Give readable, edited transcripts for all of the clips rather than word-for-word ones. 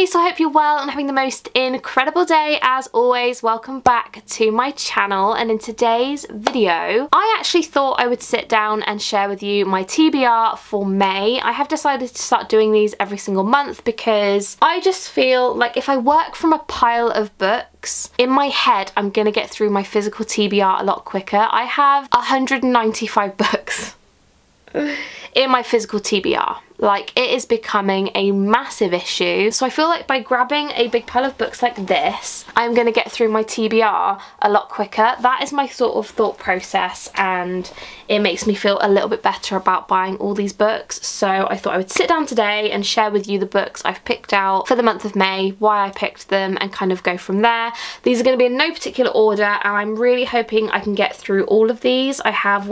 everybody, so I hope you're well and having the most incredible day. As always, welcome back to my channel, and in today's video I actually thought I would sit down and share with you my TBR for May. I have decided to start doing these every single month because I just feel like if I work from a pile of books, in my head I'm gonna get through my physical TBR a lot quicker. I have 195 books in my physical TBR. Like, it is becoming a massive issue. So I feel like by grabbing a big pile of books like this, I'm going to get through my TBR a lot quicker. That is my sort of thought process, and it makes me feel a little bit better about buying all these books. So I thought I would sit down today and share with you the books I've picked out for the month of May, why I picked them, and kind of go from there. These are going to be in no particular order, and I'm really hoping I can get through all of these. I have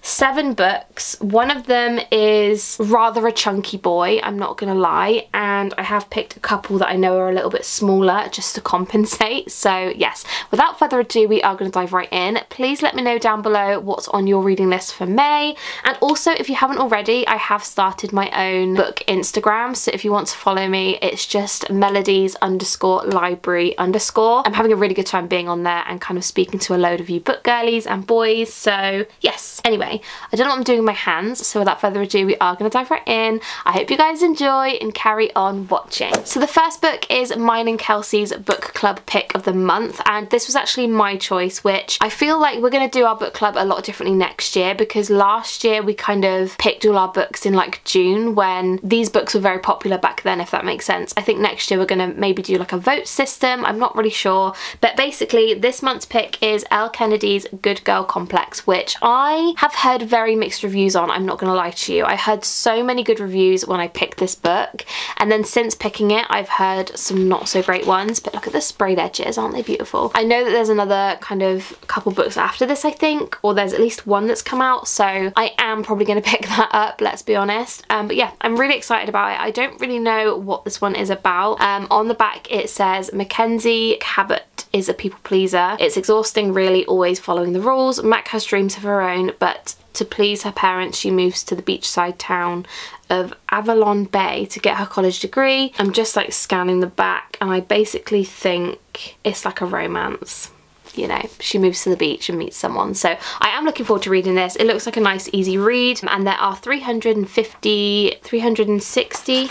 7 books. One of them is rather a chunky boy, I'm not gonna lie, and I have picked a couple that I know are a little bit smaller just to compensate. So yes, without further ado, we are going to dive right in. Please let me know down below what's on your reading list for May, and also if you haven't already, I have started my own book Instagram, so if you want to follow me, it's just melodies_library_. I'm having a really good time being on there and kind of speaking to a load of you book girlies and boys, so yes. Anyway, I don't know what I'm doing with my hands, so without further ado, we are going to dive right in. I hope you guys enjoy and carry on watching. So the first book is mine and Kelsey's book club pick of the month, and this was actually my choice, which I feel like we're going to do our book club a lot differently next year, because last year we kind of picked all our books in like June when these books were very popular back then, if that makes sense. I think next year we're going to maybe do like a vote system, I'm not really sure, but basically this month's pick is Elle Kennedy's Good Girl Complex, which I have heard very mixed reviews on. I'm not going to lie to you. I heard so many good reviews when I picked this book, and then since picking it I've heard some not so great ones, but look at the sprayed edges, aren't they beautiful? I know that there's another kind of couple books after this, I think, or there's at least one that's come out, so I am probably going to pick that up, let's be honest. But yeah, I'm really excited about it. I don't really know what this one is about. On the back it says Mackenzie Cabot is a people pleaser. It's exhausting, really, always following the rules. Mac has dreams of her own, but to please her parents, she moves to the beachside town of Avalon Bay to get her college degree. I'm just like scanning the back, and I basically think it's like a romance. You know, she moves to the beach and meets someone. So I am looking forward to reading this. It looks like a nice easy read, and there are 360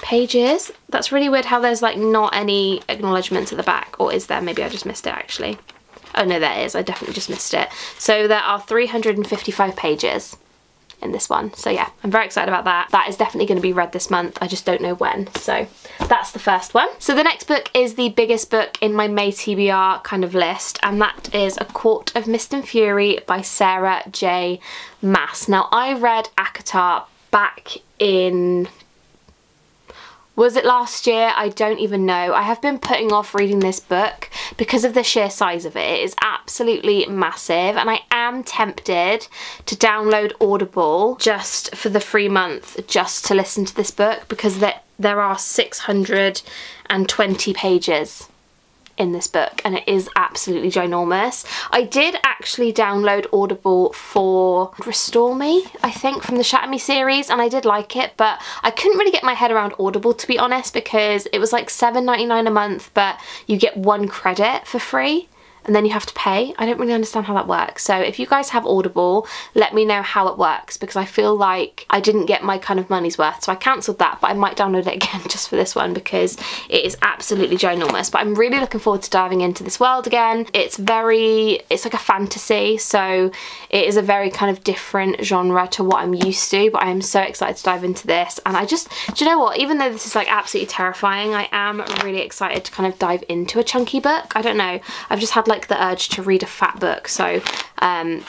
pages. That's really weird how there's like not any acknowledgements at the back, or is there? Maybe I just missed it actually. Oh no, there is. I definitely just missed it. So there are 355 pages in this one. So yeah, I'm very excited about that. That is definitely going to be read this month. I just don't know when. So that's the first one. So the next book is the biggest book in my May TBR kind of list, and that is A Court of Mist and Fury by Sarah J. Maas. Now, I read ACOTAR back in... was it last year? I don't even know. I have been putting off reading this book because of the sheer size of it. It is absolutely massive, and I am tempted to download Audible just for the free month just to listen to this book, because there are 620 pages in this book, and it is absolutely ginormous. I did actually download Audible for Restore Me, I think, from the Shatter Me series, and I did like it, but I couldn't really get my head around Audible, to be honest, because it was like $7.99 a month, but you get 1 credit for free, and then you have to pay. I don't really understand how that works. So if you guys have Audible, let me know how it works, because I feel like I didn't get my kind of money's worth. So I cancelled that, but I might download it again just for this one because it is absolutely ginormous. But I'm really looking forward to diving into this world again. It's like a fantasy, so it is a very kind of different genre to what I'm used to, but I am so excited to dive into this. And do you know what? Even though this is like absolutely terrifying, I am really excited to kind of dive into a chunky book. I don't know. I've just had like the urge to read a fat book, so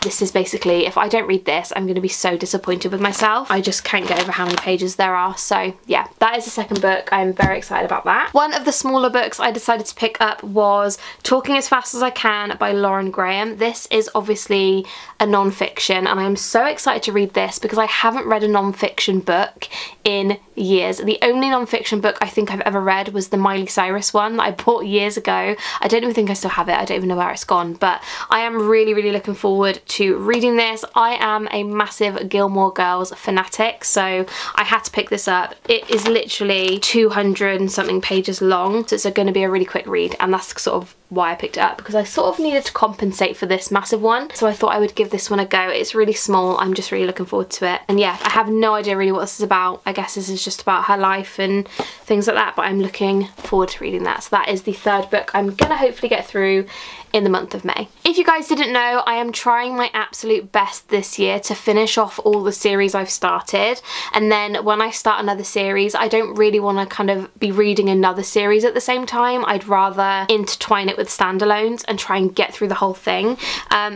this is basically, if I don't read this, I'm going to be so disappointed with myself. I just can't get over how many pages there are. So yeah, that is the second book. I'm very excited about that. One of the smaller books I decided to pick up was Talking as Fast as I Can by Lauren Graham. This is obviously a non-fiction, and I am so excited to read this because I haven't read a non-fiction book in years. The only non-fiction book I think I've ever read was the Miley Cyrus one that I bought years ago. I don't even think I still have it. I don't even know where it's gone, but I am really, really looking forward forward to reading this. I am a massive Gilmore Girls fanatic, so I had to pick this up. It is literally 200 and something pages long, so it's going to be a really quick read, and that's sort of why I picked it up, because I sort of needed to compensate for this massive one, so I thought I would give this one a go. It's really small. I'm just really looking forward to it, and yeah, I have no idea really what this is about. I guess this is just about her life and things like that, but I'm looking forward to reading that. So that is the third book I'm gonna hopefully get through in the month of May. If you guys didn't know, I am trying my absolute best this year to finish off all the series I've started, and then when I start another series, I don't really want to kind of be reading another series at the same time. I'd rather intertwine it with standalones and try and get through the whole thing.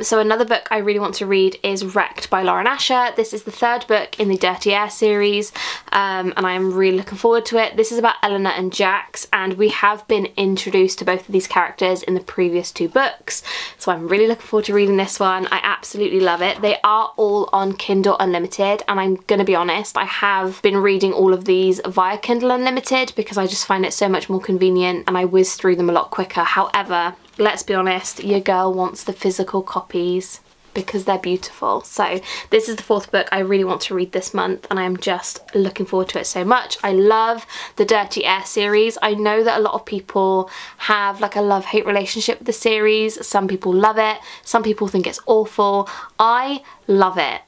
So another book I really want to read is Wrecked by Lauren Asher. This is the third book in the Dirty Air series, and I am really looking forward to it. This is about Eleanor and Jax, and we have been introduced to both of these characters in the previous two books, so I'm really looking forward to reading this one. I absolutely love it. They are all on Kindle Unlimited, and I'm gonna be honest, I have been reading all of these via Kindle Unlimited because I just find it so much more convenient and I whiz through them a lot quicker. However, let's be honest, your girl wants the physical copies because they're beautiful. So this is the fourth book I really want to read this month, and I'm just looking forward to it so much. I love the Dirty Air series. I know that a lot of people have like a love-hate relationship with the series. Some people love it, some people think it's awful. I love it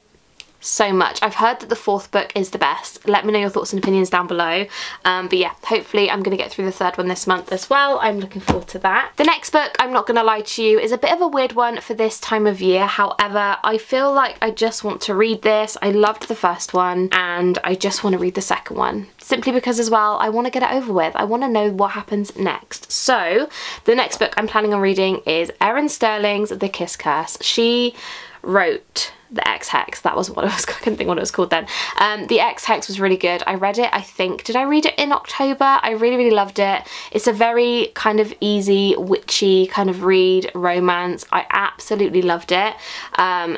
so much. I've heard that the fourth book is the best. Let me know your thoughts and opinions down below. But yeah, hopefully I'm going to get through the third one this month as well. I'm looking forward to that. The next book, I'm not going to lie to you, is a bit of a weird one for this time of year. However, I feel like I just want to read this. I loved the first one and I just want to read the second one. Simply because as well, I want to get it over with. I want to know what happens next. So the next book I'm planning on reading is Erin Sterling's The Kiss Curse. She wrote The Ex-Hex. That was what it was. I couldn't think what it was called then. The Ex-Hex was really good. I read it, I think, did I read it in October? I really loved it. It's a very kind of easy, witchy kind of read, romance. I absolutely loved it.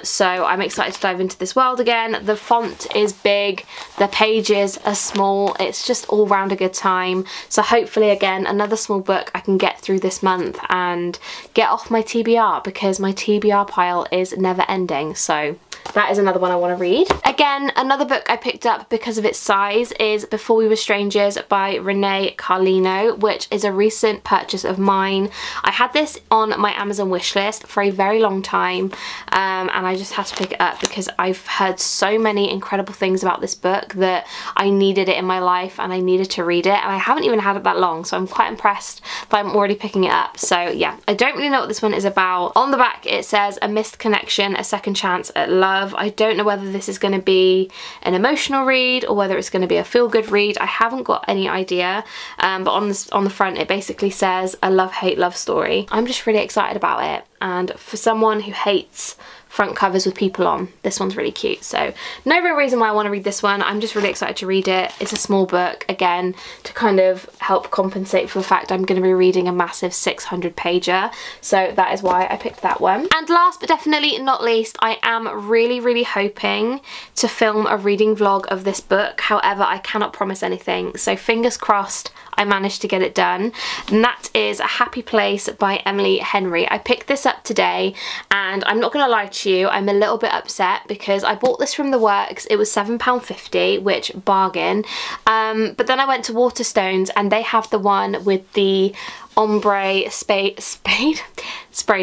So I'm excited to dive into this world again. The font is big, the pages are small. It's just all round a good time. So hopefully, again, another small book I can get through this month and get off my TBR, because my TBR pile is never ending. So that is another one I want to read. Again, another book I picked up because of its size is Before We Were Strangers by Renee Carlino, which is a recent purchase of mine. I had this on my Amazon wishlist for a very long time, and I just had to pick it up because I've heard so many incredible things about this book that I needed it in my life and I needed to read it, and I haven't even had it that long, so I'm quite impressed that I'm already picking it up. So yeah, I don't really know what this one is about. On the back it says A Missed Connection, A Second Chance at Love. I don't know whether this is going to be an emotional read or whether it's going to be a feel-good read. I haven't got any idea, but on the front it basically says a love-hate love story. I'm just really excited about it, and for someone who hates front covers with people on, this one's really cute. So no real reason why I want to read this one. I'm just really excited to read it. It's a small book, again, to kind of help compensate for the fact I'm going to be reading a massive 600-pager. So that is why I picked that one. And last but definitely not least, I am really hoping to film a reading vlog of this book. However, I cannot promise anything. So fingers crossed I managed to get it done. And that is A Happy Place by Emily Henry. I picked this up today, and I'm not going to lie to you, I'm a little bit upset because I bought this from the works. It was £7.50, which bargain. But then I went to Waterstones and they have the one with the ombre sprayed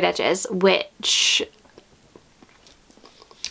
edges, which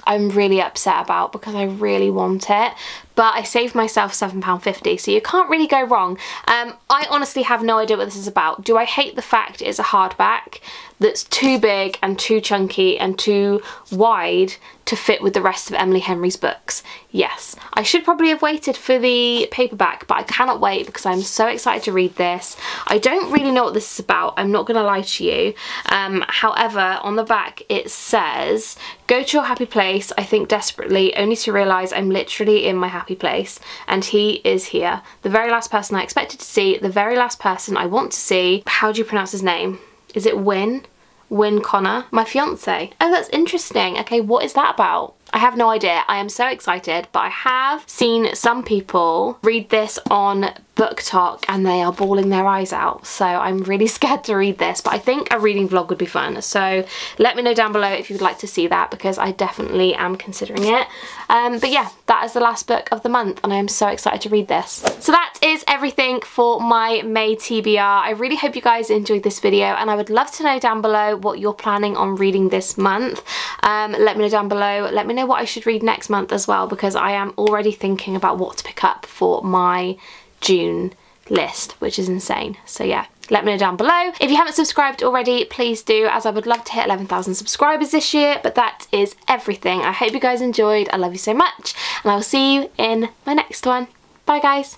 I'm really upset about because I really want it. But I saved myself £7.50, so you can't really go wrong. I honestly have no idea what this is about. Do I hate the fact it's a hardback that's too big and too chunky and too wide to fit with the rest of Emily Henry's books? Yes. I should probably have waited for the paperback, but I cannot wait because I'm so excited to read this. I don't really know what this is about, I'm not going to lie to you. However, on the back it says, go to your happy place, I think desperately, only to realise I'm literally in my happy place, and he is here. The very last person I expected to see, the very last person I want to see. How do you pronounce his name? Is it Wyn? Wyn Connor, my fiance. Oh, that's interesting. Okay, what is that about? I have no idea. I am so excited, but I have seen some people read this on BookTok and they are bawling their eyes out, so I'm really scared to read this, but I think a reading vlog would be fun. So let me know down below if you would like to see that, because I definitely am considering it. But yeah, that is the last book of the month and I am so excited to read this. So that is everything for my May TBR. I really hope you guys enjoyed this video, and I would love to know down below what you're planning on reading this month. Let me know down below. Let me know what I should read next month as well, because I am already thinking about what to pick up for my June list, which is insane. So yeah, let me know down below. If you haven't subscribed already, please do, as I would love to hit 11,000 subscribers this year. But that is everything. I hope you guys enjoyed. I love you so much, and I will see you in my next one. Bye guys.